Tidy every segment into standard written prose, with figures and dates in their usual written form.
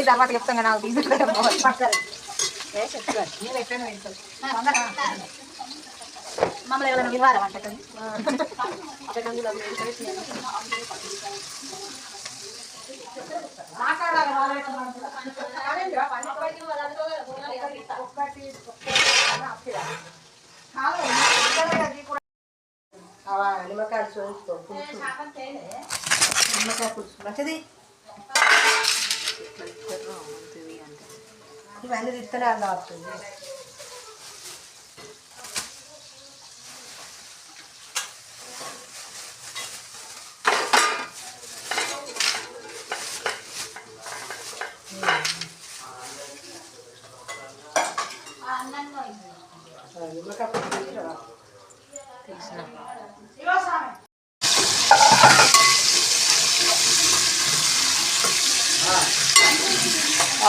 తర్వాత చెప్తాను నాకు మమ్మల్ని ఎవరైనా వివారం అంటకండి నిమ్మకాయ పులుసు మంచిది ఇవన్నీ తిత్తనే అలా వస్తుంది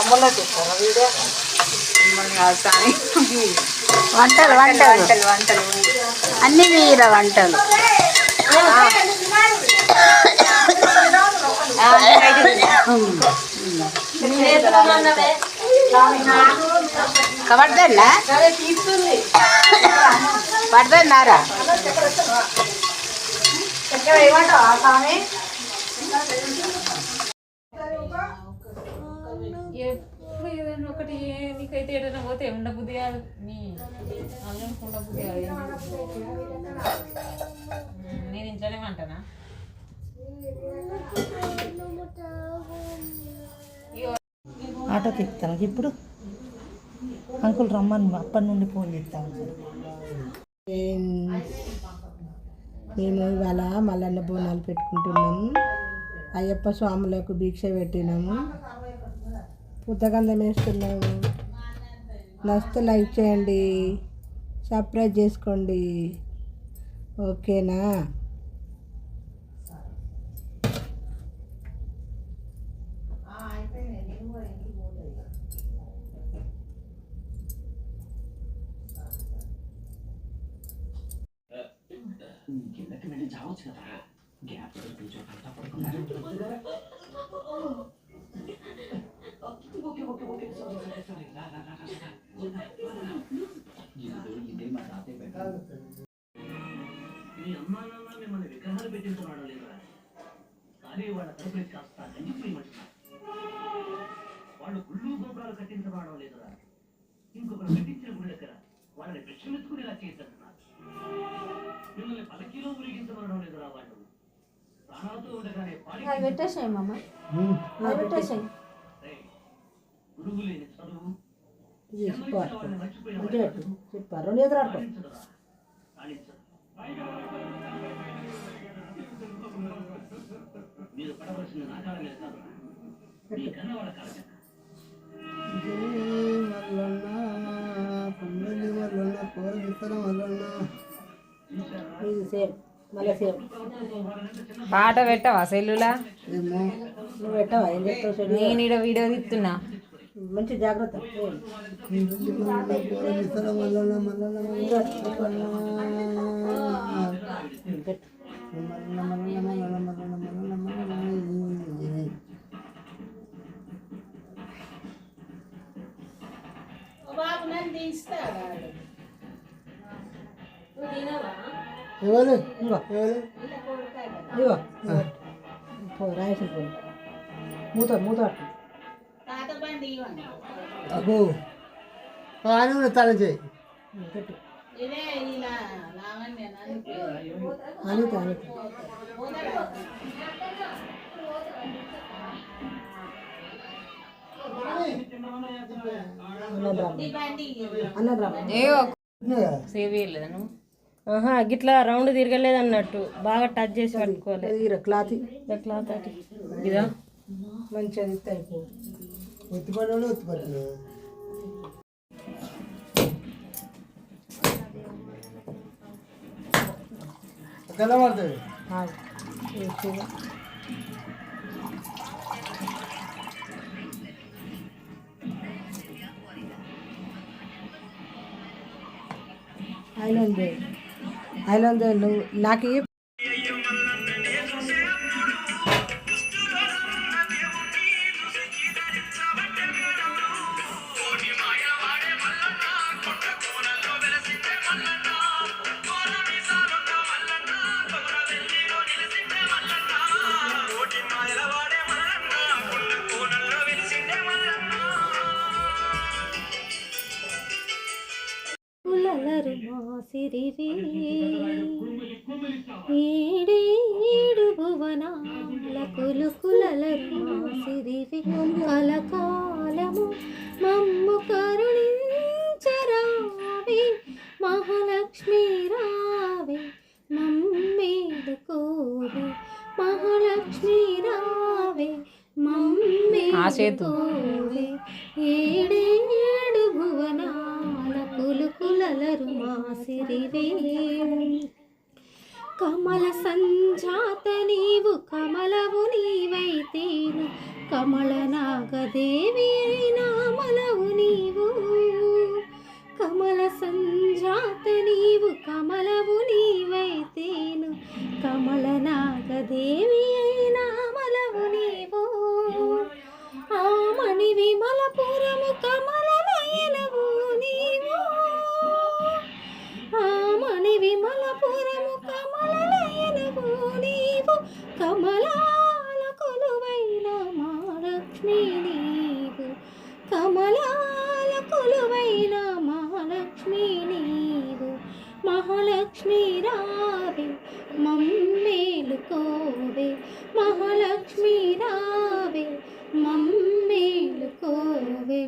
అమ్మలో చూస్తారా వీడియో వంటలు వంటలు వంటలు వంటలు అన్ని వీర వంటలు పడదన్నా పడదన్నారా ఎప్పుడు ఏదైనా ఒకటి నీకైతే ఏదైనా పోతే ఉండబుద్ధి కాదు నీ అల్లం ఉండబుద్ధి కాదు నేను ఇంట్లోనే అంటానా ఆటోకి ఎక్కుతాను ఇప్పుడు అంకుల్ రమ్మని అప్పటి నుండి ఫోన్ చేస్తాను మేము ఇవాళ మల్లన్న బోనాలు పెట్టుకుంటున్నాము అయ్యప్ప స్వాములకు దీక్ష పెట్టినాము పుస్తకందం వేస్తున్నాము నచ్చితే లైక్ చేయండి సబ్స్క్రైబ్ చేసుకోండి ఓకేనా కిందకి వెళ్ళి చావచ్చు కదా గ్యాప్ కూర్చోకుండా పడుకున్నారు ఇదే మా తాతయ్య పెట్టారు మీ అమ్మా నాన్న మిమ్మల్ని విగ్రహాలు పెట్టించున్నాడు లేదా కానీ వాళ్ళ తరపున కాస్త గంజిపోయమంటున్నారు వాళ్ళు గుళ్ళు గోపురాలు కట్టించబడడం లేదురా ఇంకొకరు కట్టించిన గుడి దగ్గర వాళ్ళని విషమెత్తుకునేలా చేస్తున్నారు మిమ్మల్ని పలకీలో మురిగించబడడం లేదురా వాళ్ళు ప్రాణాలతో ఉండగానే పెట్టేసాయి మామ పెట్టేసాయి గురువు లేని చదువు చెప్పారు ఎదురాడు మీరు పడవలసిన నాకాల మీద కాదు మీ కన్న వాళ్ళ కాల పాట పెట్టవా సెల్లులా నువ్వు పెట్టవా ఏం చెప్తావు నేను ఈడ వీడియో తీస్తున్నా మంచి జాగ్రత్త ఎవరు ఇగో రాయసి మూత మూత అబ్బో కానీ తల చేయి పెట్టు అనిత సేవ్ చేయలేదా నువ్వు గిట్లా రౌండ్ తిరగలేదు అన్నట్టు బాగా టచ్ చేసి పట్టుకోవాలి క్లాత్ క్లాత్ అటు ఇదా మంచిగా ఇస్తే అయిపోయి ఒత్తిపడి ఒత్తిపట్టిన ఎలా పడుతుంది ఆయన ఐలంద నువ్వు నాకు కులలరు మాసిరివి ఏడేడు భువనాల కులకులలరు మాసిరివి కలకాలము మమ్ము కరుణించరావే మహాలక్ష్మి రావే మమ్మేలుకోవే మహాలక్ష్మి రావే మమ్మేలుకోవే ఏడేడు భువనాల కులకులలరు మాసిరివే కమల సంజాత నీవు కమలవు నీవైతేను కమల నాగదేవి అయినా మలవు నీవు కమల సంజాత నీవు కమలవు నీవైతేను కమల నాగదేవి అయినా మలవు నీవు ఆమణి విమలపురము కమల నయనవు నీవు ఆమణి విమలపురము కమల నయనవు నీవు కమలాల కొలువైన మహాలక్ష్మి నీవు కమలాల కొలువైన మహాలక్ష్మి నీవు మహాలక్ష్మి రావే మమ్మేలుకోవే మహాలక్ష్మి రావే మమ్మేలుకోవే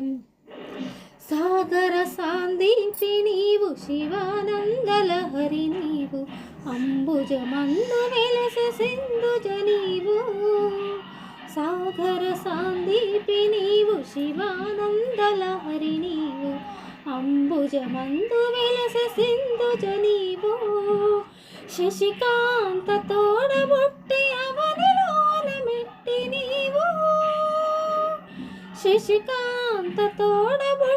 సాగర సాందీపి నీవు శివానందలహరి నీవు అంబుజమందు వెలసె సింధుజ నీవు సాగర సాందీపి నీవు శివానందలహరి నీవు అంబుజమందు వెలసె సింధుజ నీవు శశికాంత తోడబుట్టి అవనిలోన మెట్టి నీవు శశికాంత తోడబుట్టి